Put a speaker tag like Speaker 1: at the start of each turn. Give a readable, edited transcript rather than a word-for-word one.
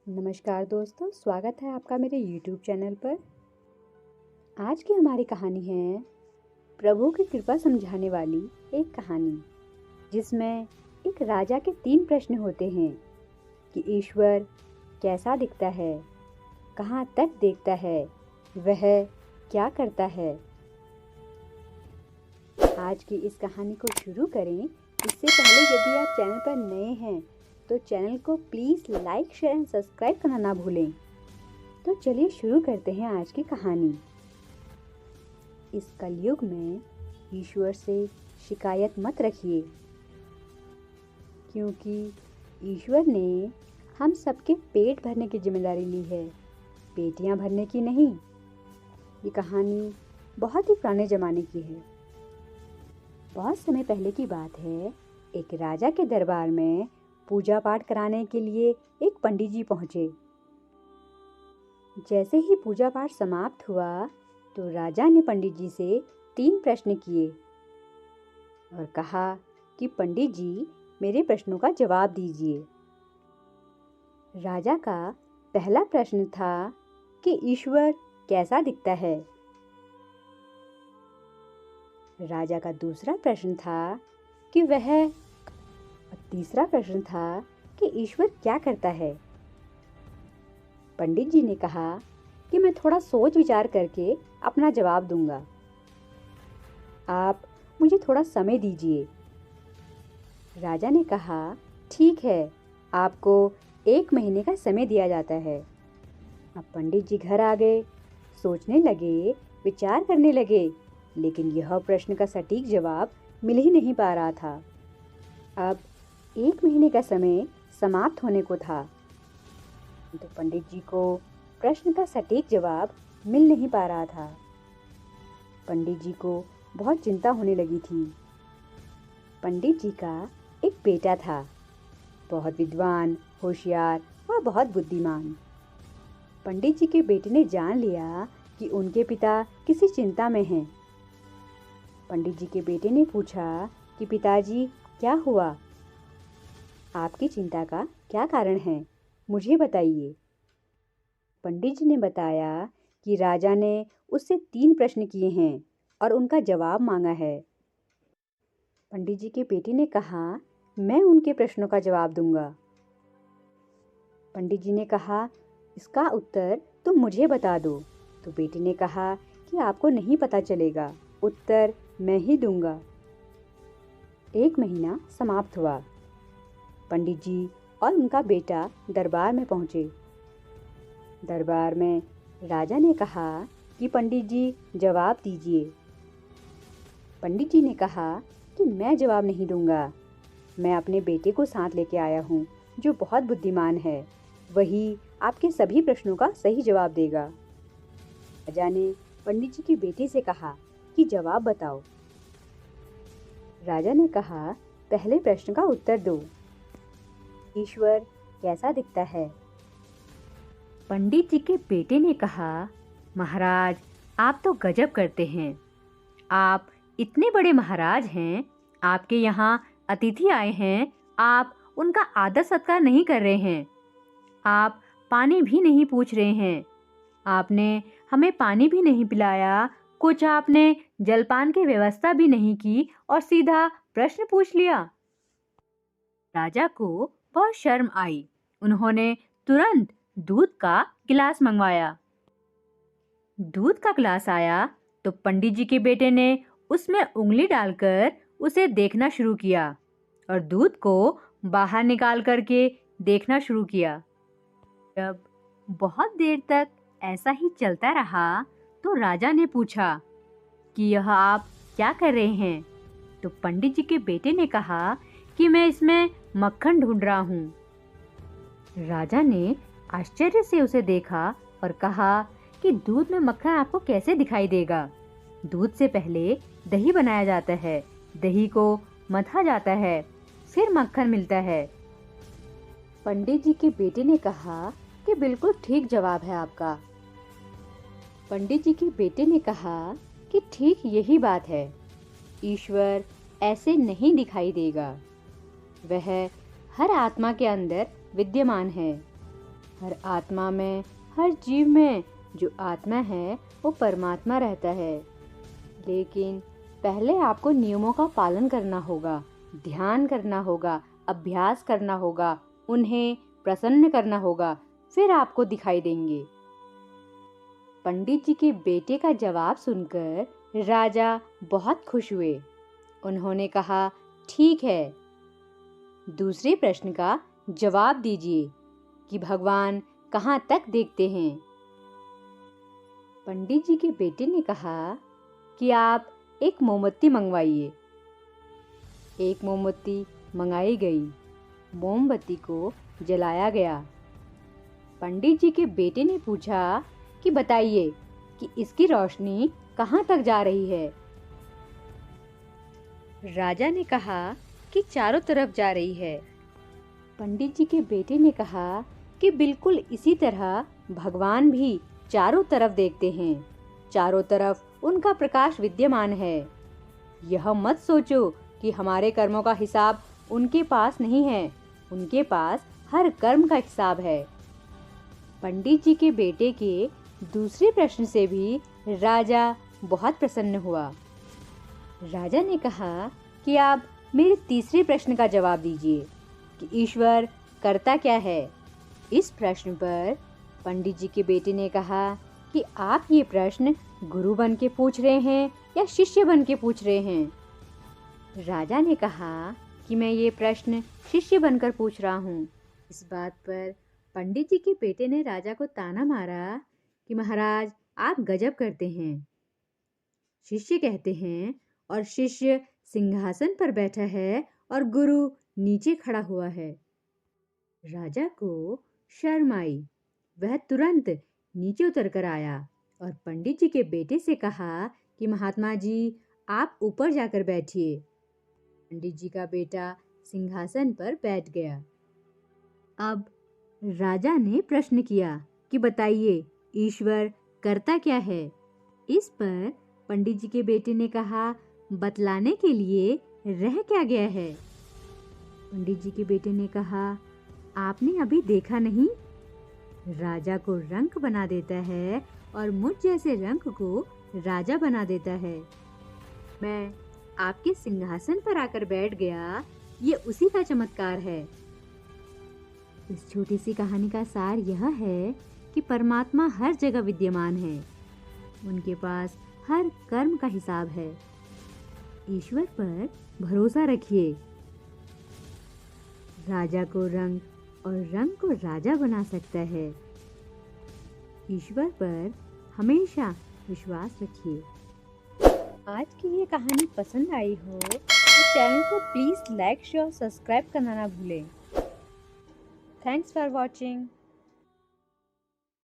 Speaker 1: नमस्कार दोस्तों, स्वागत है आपका मेरे YouTube चैनल पर। आज की हमारी कहानी है प्रभु की कृपा समझाने वाली एक कहानी, जिसमें एक राजा के 3 प्रश्न होते हैं कि ईश्वर कैसा दिखता है, कहाँ तक देखता है, वह क्या करता है। आज की इस कहानी को शुरू करें इससे पहले यदि आप चैनल पर नए हैं तो चैनल को please like, share and subscribe करना ना भूलें। तो चलिए शुरू करते हैं आज की कहानी। इस कलयुग में ईश्वर से शिकायत मत रखिए, क्योंकि ईश्वर ने हम सबके पेट भरने की जिम्मेदारी ली है, पेटियां भरने की नहीं। ये कहानी बहुत ही पुराने ज़माने की है। बहुत समय पहले की बात है। एक राजा के दरबार में पूजा पाठ कराने के लिए एक पंडित जी पहुंचे। जैसे ही पूजा पाठ समाप्त हुआ तो राजा ने पंडित जी से 3 प्रश्न किए और कहा कि पंडित जी, मेरे प्रश्नों का जवाब दीजिए। राजा का पहला प्रश्न था कि ईश्वर कैसा दिखता है। राजा का दूसरा प्रश्न था कि वह, तीसरा प्रश्न था कि ईश्वर क्या करता है। पंडित जी ने कहा कि मैं थोड़ा सोच विचार करके अपना जवाब दूंगा, आप मुझे थोड़ा समय दीजिए। राजा ने कहा, ठीक है, आपको 1 महीने का समय दिया जाता है। अब पंडित जी घर आ गए, सोचने लगे, विचार करने लगे, लेकिन यह प्रश्न का सटीक जवाब मिल ही नहीं पा रहा था। अब 1 महीने का समय समाप्त होने को था, तो पंडित जी को प्रश्न का सटीक जवाब मिल नहीं पा रहा था। पंडित जी को बहुत चिंता होने लगी थी। पंडित जी का एक बेटा था, बहुत विद्वान, होशियार और बहुत बुद्धिमान। पंडित जी के बेटे ने जान लिया कि उनके पिता किसी चिंता में हैं। पंडित जी के बेटे ने पूछा कि पिताजी, क्या हुआ? आपकी चिंता का क्या कारण है, मुझे बताइए। पंडित जी ने बताया कि राजा ने उससे 3 प्रश्न किए हैं और उनका जवाब मांगा है। पंडित जी के बेटे ने कहा, मैं उनके प्रश्नों का जवाब दूंगा। पंडित जी ने कहा, इसका उत्तर तुम मुझे बता दो। तो बेटे ने कहा कि आपको नहीं पता चलेगा, उत्तर मैं ही दूंगा। 1 महीना समाप्त हुआ। पंडित जी और उनका बेटा दरबार में पहुंचे। दरबार में राजा ने कहा कि पंडित जी, जवाब दीजिए। पंडित जी ने कहा कि मैं जवाब नहीं दूंगा, मैं अपने बेटे को साथ लेके आया हूँ जो बहुत बुद्धिमान है, वही आपके सभी प्रश्नों का सही जवाब देगा। राजा ने पंडित जी के बेटे से कहा कि जवाब बताओ। राजा ने कहा, पहले प्रश्न का उत्तर दो, ईश्वर कैसा दिखता है। पंडित जी के बेटे ने कहा, महाराज, आप तो गजब करते हैं। आप इतने बड़े महाराज हैं, आपके यहाँ अतिथि आए हैं, आप उनका आदर सत्कार नहीं कर रहे हैं, आप पानी भी नहीं पूछ रहे हैं, आपने हमें पानी भी नहीं पिलाया, कुछ आपने जलपान की व्यवस्था भी नहीं की और सीधा प्रश्न पूछ लिया। राजा को बहुत शर्म आई। उन्होंने तुरंत दूध का गिलास मंगवाया। दूध का गिलास आया तो पंडित जी के बेटे ने उसमें उंगली डालकर उसे देखना शुरू किया और दूध को बाहर निकाल करके देखना शुरू किया। जब बहुत देर तक ऐसा ही चलता रहा तो राजा ने पूछा कि यह आप क्या कर रहे हैं। तो पंडित जी के बेटे ने कहा कि मैं इसमें मक्खन ढूंढ रहा हूँ। राजा ने आश्चर्य से उसे देखा और कहा कि दूध में मक्खन आपको कैसे दिखाई देगा? दूध से पहले दही बनाया जाता है, दही को मथा जाता है, फिर मक्खन मिलता है। पंडित जी के बेटे ने कहा कि बिल्कुल ठीक जवाब है आपका। पंडित जी के बेटे ने कहा कि ठीक यही बात है, ईश्वर ऐसे नहीं दिखाई देगा, वह हर आत्मा के अंदर विद्यमान है। हर आत्मा में, हर जीव में जो आत्मा है वो परमात्मा रहता है। लेकिन पहले आपको नियमों का पालन करना होगा, ध्यान करना होगा, अभ्यास करना होगा, उन्हें प्रसन्न करना होगा, फिर आपको दिखाई देंगे। पंडित जी के बेटे का जवाब सुनकर राजा बहुत खुश हुए। उन्होंने कहा, ठीक है, दूसरे प्रश्न का जवाब दीजिए कि भगवान कहाँ तक देखते हैं। पंडित जी के बेटे ने कहा कि आप एक मोमबत्ती मंगवाइए। एक मोमबत्ती मंगाई गई। मोमबत्ती को जलाया गया। पंडित जी के बेटे ने पूछा कि बताइए कि इसकी रोशनी कहाँ तक जा रही है। राजा ने कहा कि चारों तरफ जा रही है। पंडित जी के बेटे ने कहा कि बिल्कुल इसी तरह भगवान भी चारों तरफ देखते हैं। चारों तरफ उनका प्रकाश विद्यमान है। यह मत सोचो कि हमारे कर्मों का हिसाब उनके पास नहीं है। उनके पास हर कर्म का हिसाब है। पंडित जी के बेटे के दूसरे प्रश्न से भी राजा बहुत प्रसन्न हुआ। राजा ने कहा कि आप मेरे तीसरे प्रश्न का जवाब दीजिए कि ईश्वर करता क्या है। इस प्रश्न पर पंडित जी के बेटे ने कहा कि आप ये प्रश्न गुरु बन के पूछ रहे हैं या शिष्य बन के पूछ रहे हैं। राजा ने कहा कि मैं ये प्रश्न शिष्य बनकर पूछ रहा हूँ। इस बात पर पंडित जी के बेटे ने राजा को ताना मारा कि महाराज आप गजब करते हैं। शिष्य कहते हैं और शिष्य सिंहासन पर बैठा है और गुरु नीचे खड़ा हुआ है। राजा को शर्म आई। वह तुरंत नीचे उतर कर आया और पंडित जी के बेटे से कहा कि महात्मा जी आप ऊपर जाकर बैठिए। पंडित जी का बेटा सिंहासन पर बैठ गया। अब राजा ने प्रश्न किया कि बताइए ईश्वर करता क्या है। इस पर पंडित जी के बेटे ने कहा बतलाने के लिए रह क्या गया है। पंडित जी के बेटे ने कहा आपने अभी देखा नहीं, राजा को रंक बना देता है और मुझ जैसे रंक को राजा बना देता है। मैं आपके सिंहासन पर आकर बैठ गया, ये उसी का चमत्कार है। इस छोटी सी कहानी का सार यह है कि परमात्मा हर जगह विद्यमान है। उनके पास हर कर्म का हिसाब है। ईश्वर पर भरोसा रखिए। राजा को रंग और रंग को राजा बना सकता है। ईश्वर पर हमेशा विश्वास रखिए। आज की ये कहानी पसंद आई हो तो चैनल को प्लीज़ लाइक, शेयर, सब्सक्राइब करना ना भूलें। Thanks for watching.